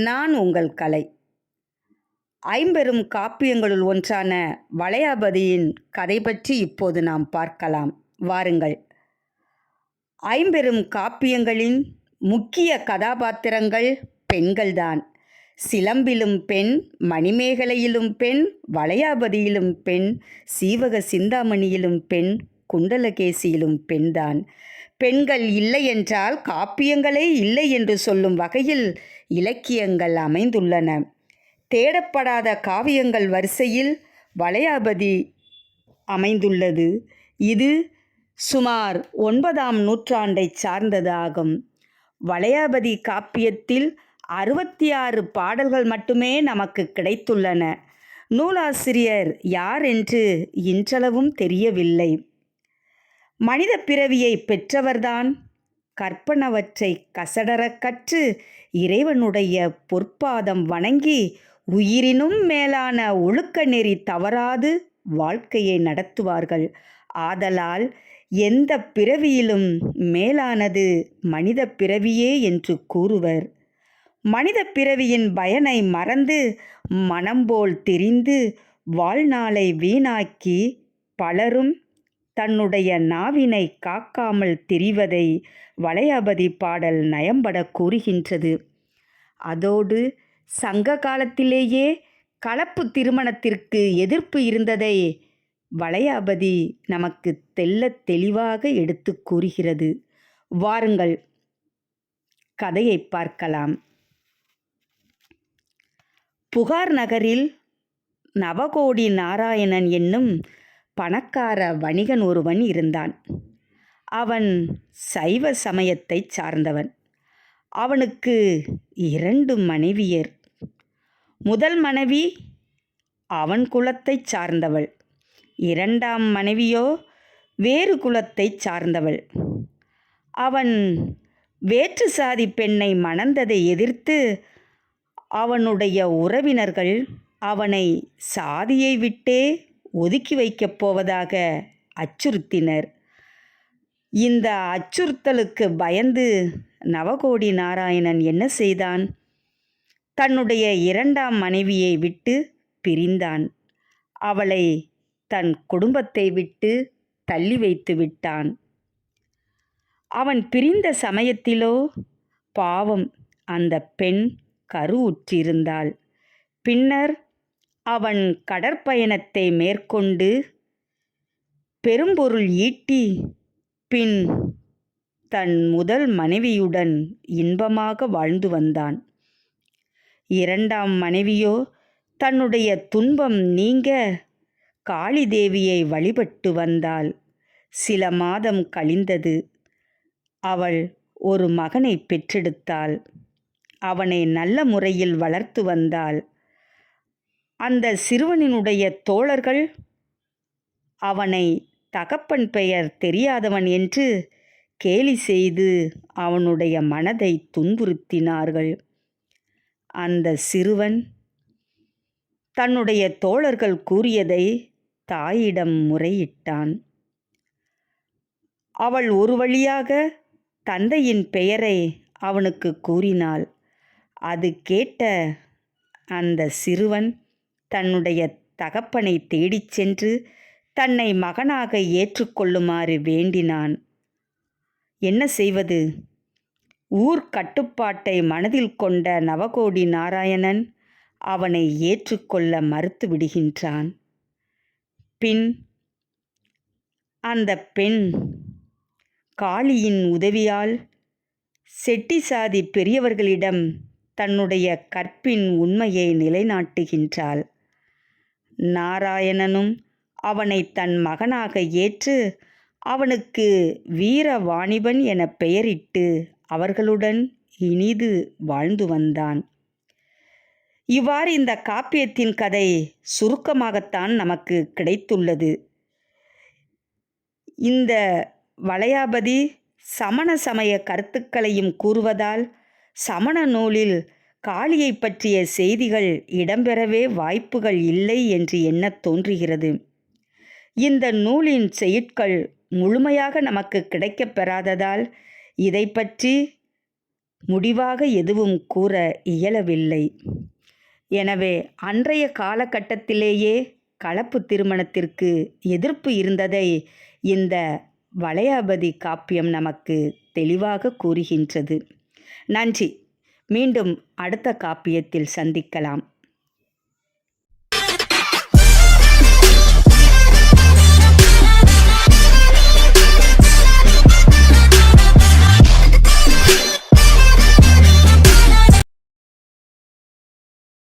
நான் உங்கள் கலை. ஐம்பெரும் காப்பியங்களுள் ஒன்றான வளையாபதியின் கதை பற்றி இப்போது நாம் பார்க்கலாம். வாருங்கள். ஐம்பெரும் காப்பியங்களின் முக்கிய கதாபாத்திரங்கள் பெண்கள்தான். சிலம்பிலும் பெண், மணிமேகலையிலும் பெண், வளையாபதியிலும் பெண், சீவக சிந்தாமணியிலும் பெண், குண்டலகேசியிலும் பெண்தான். பெண்கள் இல்லை என்றால் காப்பியங்களே இல்லை என்று சொல்லும் வகையில் இலக்கியங்கள் அமைந்துள்ளன. தேடப்படாத காவியங்கள் வரிசையில் வளையாபதி அமைந்துள்ளது. இது சுமார் 9ஆம் நூற்றாண்டை சார்ந்தது ஆகும். வளையாபதி காப்பியத்தில் 66 பாடல்கள் மட்டுமே நமக்கு கிடைத்துள்ளன. நூலாசிரியர் யார் என்று இன்றளவும் தெரியவில்லை. மனித பிறவியை பெற்றவர்தான். கற்பனவற்றை கசடரக் கற்று இறைவனுடைய பொற்பாதம் வணங்கி உயிரினும் மேலான ஒழுக்க நெறி தவறாது வாழ்க்கையை நடத்துவார்கள். ஆதலால் எந்த பிறவியிலும் மேலானது மனித பிறவியே என்று கூறுவர். மனித பிறவியின் பயனை மறந்து மனம்போல் திரிந்து வாழ்நாளை வீணாக்கி பலரும் தன்னுடைய நாவினை காக்காமல் திரிவதை வளையாபதி பாடல் நயம்பட கூறுகின்றது. அதோடு சங்க காலத்திலேயே கலப்பு திருமணத்திற்கு எதிர்ப்பு இருந்ததை வளையாபதி நமக்கு தெள்ளத் தெளிவாக எடுத்து கூறுகிறது. வாருங்கள், கதையை பார்க்கலாம். புகார் நகரில் நவகோடி நாராயணன் என்னும் பணக்கார வணிகன் ஒருவன் இருந்தான். அவன் சைவ சமயத்தைச் சார்ந்தவன். அவனுக்கு 2 மனைவியர். முதல் மனைவி அவன் குலத்தைச் சார்ந்தவள். 2ஆம் மனைவியோ வேறு குலத்தைச் சார்ந்தவள். அவன் வேற்று சாதி பெண்ணை மணந்ததை எதிர்த்து அவனுடைய உறவினர்கள் அவனை சாதியை விட்டே ஒதுக்கி வைக்கப் போவதாக அச்சுறுத்தினர். இந்த அச்சுறுத்தலுக்கு பயந்து நவகோடி நாராயணன் என்ன செய்தான்? தன்னுடைய 2ஆம் மனைவியை விட்டு பிரிந்தான். அவளை தன் குடும்பத்தை விட்டு தள்ளி வைத்து விட்டான். அவன் பிரிந்த சமயத்திலோ பாவம் அந்த பெண் கருவுற்றிருந்தாள். பின்னர் அவன் கடற்பயணத்தை மேற்கொண்டு பெரும்பொருள் ஈட்டி பின் தன் முதல் மனைவியுடன் இன்பமாக வாழ்ந்து வந்தான். 2ஆம் மனைவியோ தன்னுடைய துன்பம் நீங்க காளி தேவியை வழிபட்டு வந்தாள். சில மாதம் கழிந்தது. அவள் ஒரு மகனை பெற்றெடுத்தாள். அவனை நல்ல முறையில் வளர்த்து வந்தாள். அந்த சிறுவனினுடைய தோழர்கள் அவனை தகப்பன் பெயர் தெரியாதவன் என்று கேலி செய்து அவனுடைய மனதை துன்புறுத்தினார்கள். அந்த சிறுவன் தன்னுடைய தோழர்கள் கூறியதை தாயிடம் முறையிட்டான். அவள் ஒரு வழியாக தந்தையின் பெயரை அவனுக்கு கூறினாள். அது கேட்ட அந்த சிறுவன் தன்னுடைய தகப்பனை தேடிச் சென்று தன்னை மகனாக ஏற்றுக்கொள்ளுமாறு வேண்டினான். என்ன செய்வது? ஊர் கட்டுப்பாட்டை மனதில் கொண்ட நவகோடி நாராயணன் அவனை ஏற்றுக்கொள்ள மறுத்து விடுகின்றான். பின் அந்த பெண் காளியின் உதவியால் செட்டி சாதி பெரியவர்களிடம் தன்னுடைய கற்பின் உண்மையை நிலைநாட்டுகின்றாள். நாராயணனும் அவனை தன் மகனாக ஏற்று அவனுக்கு வீர வாணிபன் என பெயரிட்டு அவர்களுடன் இனிது வாழ்ந்து வந்தான். இவ்வாறு இந்த காப்பியத்தின் கதை சுருக்கமாகத்தான் நமக்கு கிடைத்துள்ளது. இந்த வளையாபதி சமண சமய கருத்துக்களையும் கூறுவதால் சமண நூலில் காளியை பற்றிய செய்திகள் இடம்பெறவே வாய்ப்புகள் இல்லை என்று எண்ணத் தோன்றுகிறது. இந்த நூலின் செய்யுட்கள் முழுமையாக நமக்கு கிடைக்கப் பெறாததால் இதை பற்றி முடிவாக எதுவும் கூற இயலவில்லை. எனவே அன்றைய காலகட்டத்திலேயே கலப்பு திருமணத்திற்கு எதிர்ப்பு இருந்ததை இந்த வளையாபதி காப்பியம் நமக்கு தெளிவாக கூறுகின்றது. நன்றி. மீண்டும் அடுத்த காப்பியத்தில் சந்திக்கலாம்.